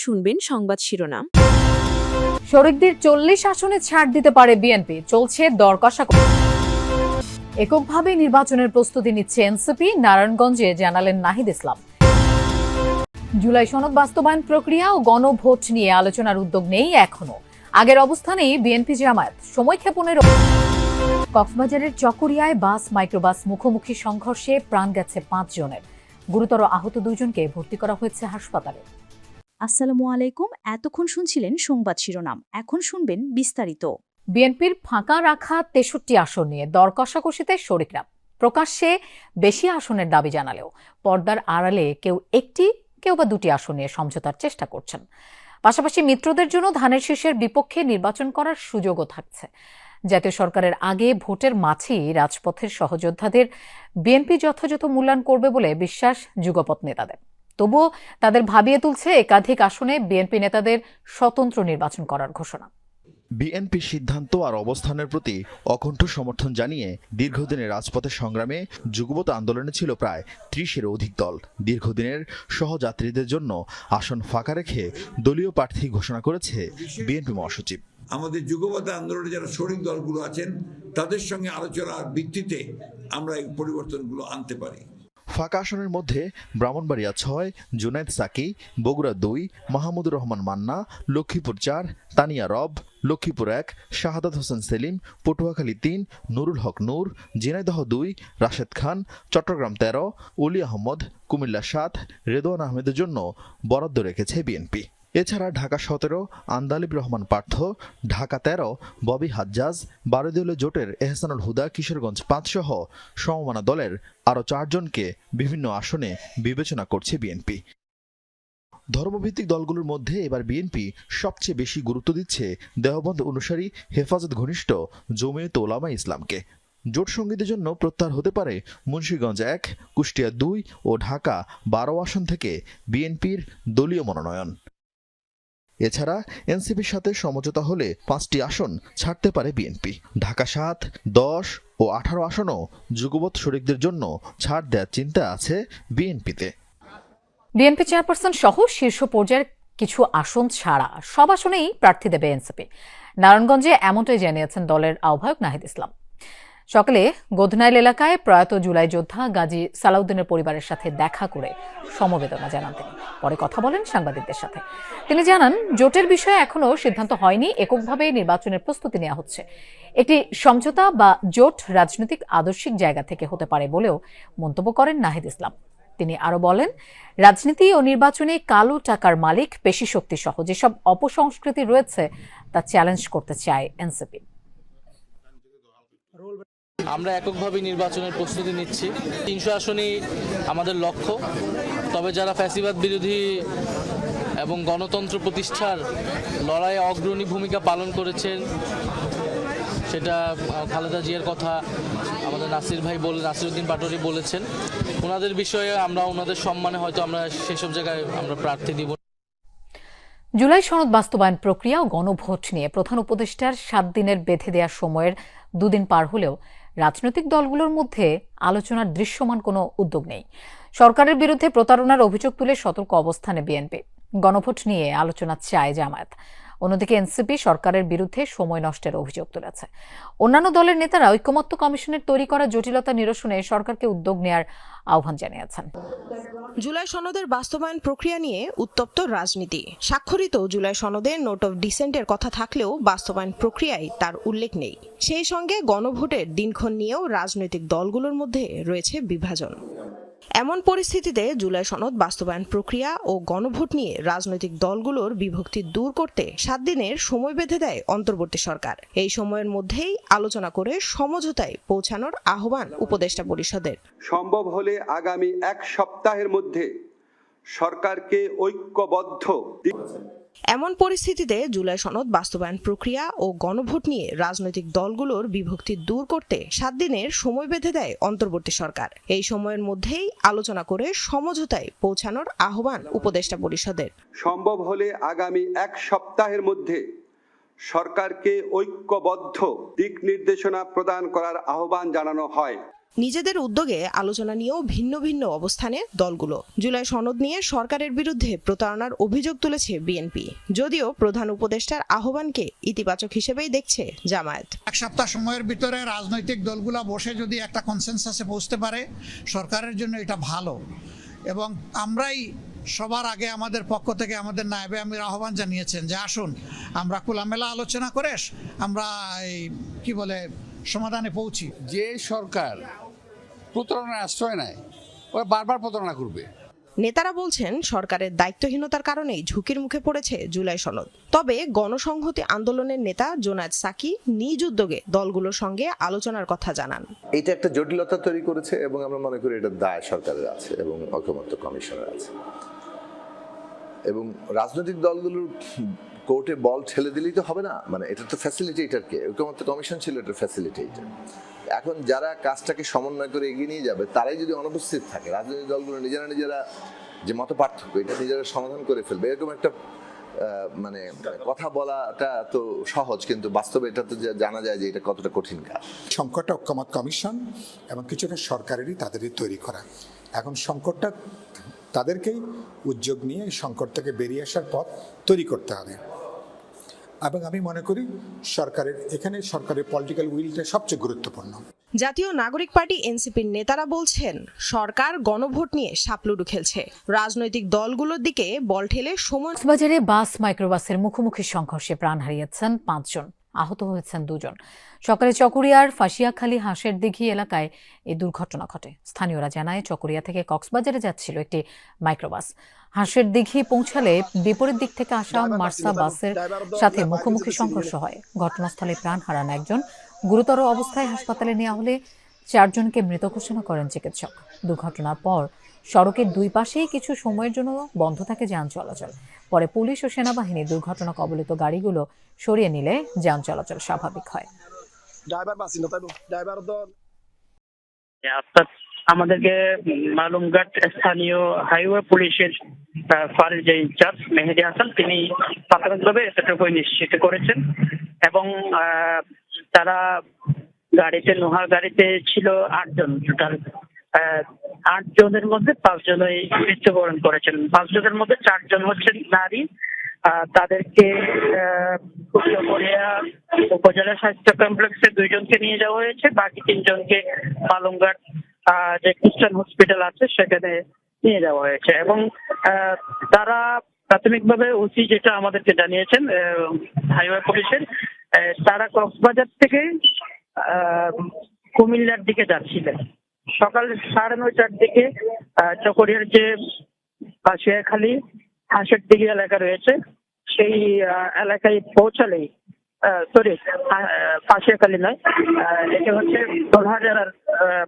শুনবেন সংবাদ শিরোনাম। শরিকদের 40 আসনে ছাড় দিতে পারে বিএনপি, চলছে দর কষাকষি। এককভাবে নির্বাচনের প্রস্তুতি নিচ্ছে এনসিপি, নারায়ণগঞ্জে জানালেন নাহিদ ইসলাম। জুলাই সনদ বাস্তবায়ন প্রক্রিয়া ও গণভোট নিয়ে আলোচনার উদ্যোগ নেই এখনো, আগের অবস্থানেই বিএনপি জামায়াত, সময়ক্ষেপণের। কক্সবাজারের চকরিয়ায় বাস মাইক্রোবাস মুখোমুখি সংঘর্ষে প্রাণ গেছে 5 জনের, গুরুতর আহত 2 জনকে ভর্তি করা হয়েছে হাসপাতালে। আসসালামু আলাইকুম। এতক্ষণ শুনছিলেন সংবাদ শিরোনাম, এখন শুনবেন বিস্তারিত। বিএনপির ফাঁকা রাখা 63 আসন নিয়ে দর কষাকষিতে শরিকরা প্রকাশ্যে বেশি আসনের দাবি জানালেও পর্দার আড়ালে কেউ একটি, কেউ বা 2টি আসন নিয়ে সমঝোতার চেষ্টা করছেন। পাশাপাশি মিত্রদের জন্য ধানের শীষের বিপক্ষে নির্বাচন করার সুযোগও থাকছে। জাতীয় সরকারের আগে ভোটের মাঝেই রাজপথের সহযোদ্ধাদের বিএনপি যথাযথ মূল্যায়ন করবে বলে বিশ্বাস যুগপৎ নেতাদের। তবুও তাদের ভাবিয়ে তুলছে একাধিক আসনে বিএনপি নেতাদের স্বতন্ত্র নির্বাচন করার ঘোষণা। বিএনপির সিদ্ধান্ত আর অবস্থানের প্রতি অকণ্ঠ সমর্থন জানিয়ে দীর্ঘদিনের রাজপথের সংগ্রামে যুগপৎ আন্দোলনে ছিল প্রায় 30-এর অধিক দল। দীর্ঘদিনের সহযাত্রীদের জন্য আসন ফাঁকা রেখে দলীয় প্রার্থী ঘোষণা করেছে বিএনপি মহাসচিব। আমাদের যুগপৎ আন্দোলনে যারা শরিক দলগুলো আছেন তাদের সঙ্গে আলোচনার ভিত্তিতে আমরা এই পরিবর্তনগুলো আনতে পারি। ফাঁকা আসনের মধ্যে ব্রাহ্মণবাড়িয়া 6, জুনায়েদ সাকি, বগুড়া 2, মাহমুদুর রহমান মান্না, লক্ষ্মীপুর 4, তানিয়া রব, লক্ষ্মীপুর 1, শাহাদাত হোসেন সেলিম, পটুয়াখালী 3, নুরুল হক নূর, ঝিনাইদহ 2, রাশেদ খান, চট্টগ্রাম 13, অলি আহমদ, কুমিল্লা 7, রেদওয়ান আহমেদের জন্য বরাদ্দ রেখেছে বিএনপি। এছাড়া ঢাকা 17, আন্দালিব রহমান পার্থ, ঢাকা 13, ববি হাজ্জাজ, 12 দলীয় জোটের এহসানুল হুদা, কিশোরগঞ্জ 5 সহ সমমানা দলের আরও 4 জনকে বিভিন্ন আসনে বিবেচনা করছে বিএনপি। ধর্মভিত্তিক দলগুলোর মধ্যে এবার বিএনপি সবচেয়ে বেশি গুরুত্ব দিচ্ছে দেওবন্দ অনুসারী হেফাজত ঘনিষ্ঠ জমিয়তে উলামা ইসলামকে। জোট সঙ্গীদের জন্য প্রত্যাহার হতে পারে মুন্সিগঞ্জ 1, কুষ্টিয়া 2 ও ঢাকা 12 আসন থেকে বিএনপির দলীয় মনোনয়ন। এছাড়া এনসিপির সাথে সমঝোতা হলে 5টি আসন ছাড়তে পারে বিএনপি। ঢাকা 7, 10 ও 18 আসনও যুগপৎ শরিকদের জন্য ছাড় দেওয়ার চিন্তা আছে বিএনপিতে। বিএনপি চেয়ারপারসন সহ শীর্ষ পর্যায়ের কিছু আসন ছাড়া সব আসনেই প্রার্থী দেবে এনসিপি। নারায়ণগঞ্জে এমনটাই জানিয়েছেন দলের আহ্বায়ক নাহিদ ইসলাম। সকালে গোধনাইল এলাকায় প্রয়াত জুলাই যোদ্ধা গাজী সালাউদ্দিনের পরিবারের সাথে দেখা করে সমবেদনা জানান তিনি। পরে কথা বলেন সাংবাদিকদের সাথে। তিনি জানান, জোটের বিষয়ে এখনো সিদ্ধান্ত হয়নি, এককভাবে নির্বাচনের প্রস্তুতি নেওয়া হচ্ছে। একটি সমঝোতা বা জোট রাজনৈতিক আদর্শিক জায়গা থেকে হতে পারে বলেও মন্তব্য করেন নাহিদ ইসলাম। তিনি আরো বলেন, রাজনীতি ও নির্বাচনে কালো টাকার মালিক, পেশিশক্তি সহ যেসব অপসংস্কৃতি রয়েছে তা চ্যালেঞ্জ করতে চায় এনসিপি। আমরা এককভাবে নির্বাচনের প্রস্তুতি নিচ্ছি। 300 আসনই আমাদের লক্ষ্য। তবে যারা ফ্যাসিবাদ বিরোধী এবং গণতন্ত্র প্রতিষ্ঠার লড়াইয়ে অগ্রণী ভূমিকা পালন করেছেন, সেটা খালেদা জিয়ার কথা আমাদের নাসিরউদ্দিন পাটোয়ারি বলেছেন। ওনাদের বিষয়ে আমরা ওনাদের সম্মানে হয়তো আমরা সেসব জায়গায় আমরা প্রার্থী দিব। জুলাই সনদ বাস্তবায়ন প্রক্রিয়া ও গণভোট নিয়ে প্রধান উপদেষ্টার 7 দিনের বেঁধে দেওয়ার সময়ের 2 দিন পার হলেও রাজনৈতিক দলগুলোর মধ্যে আলোচনার দৃশ্যমান কোনো উদ্যোগ নেই। সরকারের বিরুদ্ধে প্রতারণার অভিযোগ তুলে সতর্ক অবস্থানে বিএনপি। গণভোট নিয়ে আলোচনা চায় জামায়াত। অন্যদিকে এনসিপি সরকারের বিরুদ্ধে সময় নষ্টের অভিযোগ তুলেছে। অন্যান্য দলের নেতারা ঐকমত্য কমিশনের তৈরি করা জটিলতা নিরসনে সরকারকে উদ্যোগ নেয়ার আহ্বান জানিয়েছেন। জুলাই সনদের বাস্তবায়ন প্রক্রিয়া নিয়ে উত্তপ্ত রাজনীতি। স্বাক্ষরিত জুলাই সনদে নোট অফ ডিসেন্টের কথা থাকলেও বাস্তবায়ন প্রক্রিয়ায় তার উল্লেখ নেই। সেই সঙ্গে গণভোটের দিনক্ষণ নিয়েও রাজনৈতিক দলগুলোর মধ্যে রয়েছে বিভাজন। এমন পরিস্থিতিতে জুলাই সনদ বাস্তবায়ন প্রক্রিয়া ও গণভোট নিয়ে রাজনৈতিক দলগুলোর বিভক্তি দূর করতে 7 দিনের সময় বেঁধে দেয় অন্তর্বর্তী সরকার। এই সময়ের মধ্যেই আলোচনা করে সমঝোতায় পৌঁছানোর আহ্বান উপদেষ্টা পরিষদের। সম্ভব হলে আগামী 1 সপ্তাহের মধ্যে সরকারকে ঐক্যবদ্ধ। এমন পরিস্থিতিতে জুলাই সনদ বাস্তবায়ন প্রক্রিয়া ও গণভোট নিয়ে রাজনৈতিক দলগুলোর বিভক্তি দূর করতে 7 দিনের সময় বেঁধে দেয় অন্তর্বর্তী সরকার। এই সময়ের মধ্যেই আলোচনা করে সমঝোতায় পৌঁছানোর আহ্বান উপদেষ্টা পরিষদের। সম্ভব হলে আগামী 1 সপ্তাহের মধ্যে সরকারকে ঐক্যবদ্ধ দিক নির্দেশনা প্রদান করার আহ্বান জানানো হয়। নিজেদের উদ্যোগে আলোচনা নিয়েও ভিন্ন ভিন্ন অবস্থানে দলগুলো। জুলাই সনদ নিয়ে সরকারের বিরুদ্ধে প্রতারণার অভিযোগ তুলেছে বিএনপি, যদিও প্রধান উপদেষ্টার আহ্বানকে ইতিবাচক হিসেবেই দেখছে জামায়াত। এক সপ্তাহ সময়ের ভিতরে রাজনৈতিক দলগুলা বসে যদি একটা কনসেনসাসে পৌঁছতে পারে, সরকারের জন্য এটা ভালো। এবং আমরাই সবার আগে আমাদের পক্ষ থেকে আমাদের নায়েবে আমির আহ্বান জানিয়েছেন যে আসুন আমরা খোলামেলা আলোচনা করে আমরা সমাধানে পৌঁছি। যে সরকার প্রতারণার আশ্রয় নেয় ওরা বারবার প্রতারণা করবে। নেতারা বলছেন সরকারের দায়িত্বহীনতার কারণেই ঝুঁকির মুখে পড়েছে জুলাই সনদ। তবে গণসংহতি আন্দোলনের নেতা জুনায়েদ সাকি নিজ উদ্যোগে দলগুলোর সঙ্গে আলোচনার কথা জানান। এটা একটা জটিলতা তৈরি করেছে এবং আমরা মনে করি এটা দায় সরকারের আছে এবং ঐকমত্য কমিশনের আছে। এবং রাজনৈতিক দলগুলোর কোর্টে বল ঠেলে দিলেই তো হবে না, মানে এটা তো ফ্যাসিলিটেটর কে, ঐকমত্য কমিশন ছিল এটা ফ্যাসিলিটেটর। এখন যারা কাজটাকে সমন্বয় করে এগিয়ে নিয়ে যাবে তারাই যদি অনুপস্থিত থাকে, রাজনৈতিক দলগুলো নিজেরা যে মত পার্থক্য এটা নিজেরা সমাধান করে ফেলবে, এরকম একটা মানে কথা বলাটা তো সহজ, কিন্তু বাস্তবে এটা তো জানা যায় যে এটা কতটা কঠিন কাজ। সংকটটা ঐকমত্য কমিশন এবং কিছুটা সরকারেরই তাদেরই তৈরি করা। এখন সংকটটা তাদেরকেই উদ্যোগ নিয়ে এই সংকট থেকে বেরিয়ে আসার পথ তৈরি করতে হবে। এবং আমি মনে করি সরকারের পলিটিক্যাল উইলটা সবচেয়ে গুরুত্বপূর্ণ। জাতীয় নাগরিক পার্টি এনসিপির নেতারা বলছেন সরকার গণভোট নিয়ে সাপলুডু খেলছে, রাজনৈতিক দলগুলোর দিকে বল ঠেলে সময়। কক্সবাজারে বাস মাইক্রোবাসের মুখোমুখি সংঘর্ষে প্রাণ হারিয়েছেন 5 জন, আহত হয়েছেন 2 জন। সকালে চকরিয়ার ফাঁসিয়াখালী হাঁসের দিঘি এলাকায় এই দুর্ঘটনা ঘটে। স্থানীয়রা জানায় চকরিয়া থেকে কক্সবাজারে যাচ্ছিল একটি মাইক্রোবাস। হাঁসের দিঘি পৌঁছালে বিপরীত দিক থেকে আসা মার্সা বাসের সাথে মুখোমুখি সংঘর্ষ হয়। ঘটনাস্থলে প্রাণ হারান একজন, গুরুতর অবস্থায় হাসপাতালে নেওয়া হলে 4 জনকে মৃত ঘোষণা করেন চিকিৎসক। দুর্ঘটনার পর সড়কের 2 পাশেই কিছু সময়ের জন্য বন্ধ থাকে যান চলাচল। পরে পুলিশ ও সেনাবাহিনী দুর্ঘটনা কবলিত গাড়িগুলো সরিয়ে নিলে যান চলাচল স্বাভাবিক হয়। আমাদেরকে মালুমঘাট স্থানীয় হাইওয়ে পুলিশের ফাঁড়ির যে ইনচার্জ মেহেদি হাসান তিনি প্রাথমিকভাবে এতটুকু নিশ্চিত করেছেন এবং তারা নোহার গাড়িতে ছিল 8 জন, টোটাল 8 জনের মধ্যে 5 জনই মৃত্যুবরণ করেছেন। 5 জনের মধ্যে 4 জন হচ্ছেন নারী। তাদেরকে উপজেলা স্বাস্থ্য কমপ্লেক্সে 2 জনকে নিয়ে যাওয়া হয়েছে, বাকি 3 জনকে মালুমঘাট যে খ্রিস্টান হসপিটাল আছে সেখানে নিয়ে যাওয়া হয়েছে। এবং তারা প্রাথমিকভাবে ওসি যেটা আমাদেরকে জানিয়েছেন হাইওয়ে পুলিশের, তারা কক্সবাজার থেকে কুমিল্লার দিকে যাচ্ছিলেন। সকাল 9:30টার দিকে চকরিয়ার যে ফাঁসিয়াখালী হাঁসের দিঘি এলাকা রয়েছে সেই এলাকায় পৌঁছালেই ফাঁসিয়াখালী নয়, এটা হচ্ছে দোলহাজার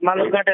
মালুমঘাট